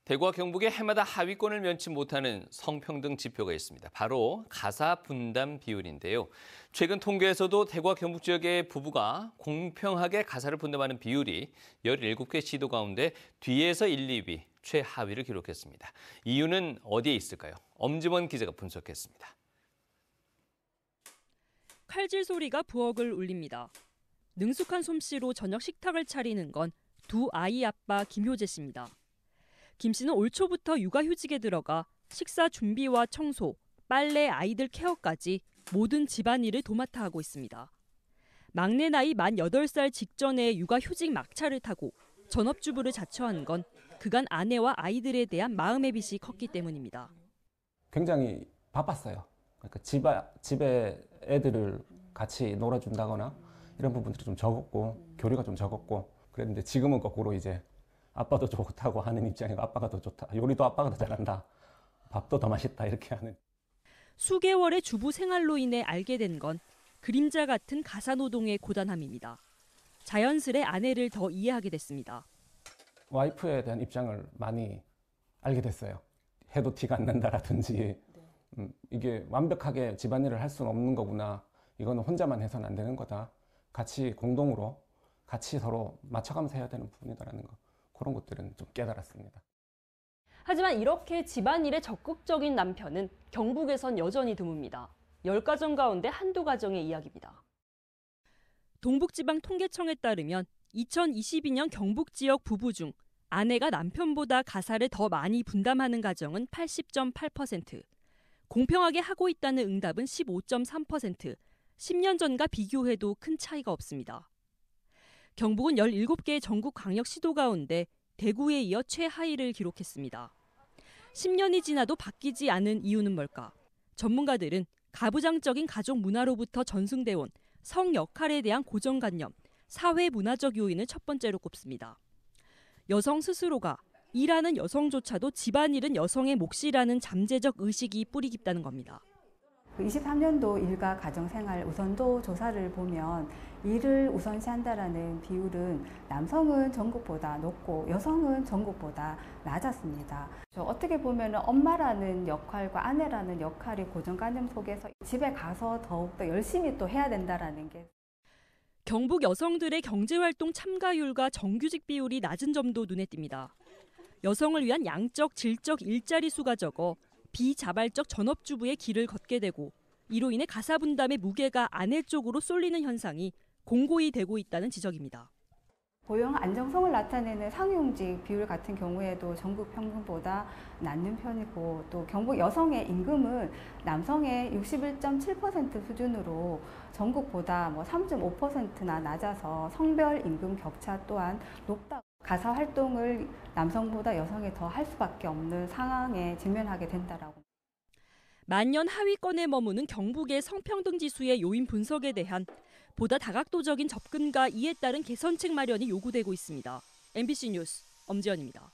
대구와 경북에 해마다 하위권을 면치 못하는 성평등 지표가 있습니다. 바로 가사 분담 비율인데요. 최근 통계에서도 대구와 경북 지역의 부부가 공평하게 가사를 분담하는 비율이 17개 시도 가운데 뒤에서 1, 2위, 최하위를 기록했습니다. 이유는 어디에 있을까요? 엄지원 기자가 분석했습니다. 칼질 소리가 부엌을 울립니다. 능숙한 솜씨로 저녁 식탁을 차리는 건 두 아이 아빠 김효재 씨입니다. 김 씨는 올 초부터 육아휴직에 들어가 식사 준비와 청소, 빨래, 아이들 케어까지 모든 집안일을 도맡아 하고 있습니다. 막내 나이 만 8살 직전에 육아휴직 막차를 타고 전업주부를 자처한 건 그간 아내와 아이들에 대한 마음의 빚이 컸기 때문입니다. 굉장히 바빴어요. 그러니까 집에 애들을 같이 놀아준다거나 이런 부분들이 좀 적었고 교류가 좀 적었고 그랬는데 지금은 거꾸로 이제 아빠도 좋다고 하는 입장이고 아빠가 더 좋다. 요리도 아빠가 더 잘한다. 밥도 더 맛있다 이렇게 하는. 수개월의 주부 생활로 인해 알게 된 건 그림자 같은 가사노동의 고단함입니다. 자연스레 아내를 더 이해하게 됐습니다. 와이프에 대한 입장을 많이 알게 됐어요. 해도 티가 안 난다라든지 이게 완벽하게 집안일을 할 수는 없는 거구나. 이거는 혼자만 해서는 안 되는 거다. 같이 공동으로 같이 서로 맞춰가면서 해야 되는 부분이다라는 거. 그런 것들은 좀 깨달았습니다. 하지만 이렇게 집안일에 적극적인 남편은 경북에선 여전히 드뭅니다. 10가정 가운데 한두 가정의 이야기입니다. 동북지방통계청에 따르면 2022년 경북 지역 부부 중 아내가 남편보다 가사를 더 많이 분담하는 가정은 80.8%, 공평하게 하고 있다는 응답은 15.3%, 10년 전과 비교해도 큰 차이가 없습니다. 경북은 17개의 전국 광역시도 가운데 대구에 이어 최하위를 기록했습니다. 10년이 지나도 바뀌지 않은 이유는 뭘까? 전문가들은 가부장적인 가족 문화로부터 전승돼 온 성 역할에 대한 고정관념, 사회 문화적 요인을 첫 번째로 꼽습니다. 여성 스스로가 일하는 여성조차도 집안일은 여성의 몫이라는 잠재적 의식이 뿌리 깊다는 겁니다. 23년도 일과 가정생활 우선도 조사를 보면 일을 우선시한다라는 비율은 남성은 전국보다 높고 여성은 전국보다 낮았습니다. 어떻게 보면 엄마라는 역할과 아내라는 역할이 고정관념 속에서 집에 가서 더욱더 열심히 또 해야 된다라는 게. 경북 여성들의 경제활동 참가율과 정규직 비율이 낮은 점도 눈에 띕니다. 여성을 위한 양적, 질적 일자리 수가 적어 비자발적 전업주부의 길을 걷게 되고 이로 인해 가사 분담의 무게가 아내 쪽으로 쏠리는 현상이 공고히 되고 있다는 지적입니다. 고용 안정성을 나타내는 상용직 비율 같은 경우에도 전국 평균보다 낮은 편이고 또 경북 여성의 임금은 남성의 61.7% 수준으로 전국보다 3.5%나 낮아서 성별 임금 격차 또한 높다. 가사 활동을 남성보다 여성이 더 할 수밖에 없는 상황에 직면하게 된다라고. 만년 하위권에 머무는 경북의 성평등 지수의 요인 분석에 대한 보다 다각도적인 접근과 이에 따른 개선책 마련이 요구되고 있습니다. MBC 뉴스 엄지연입니다.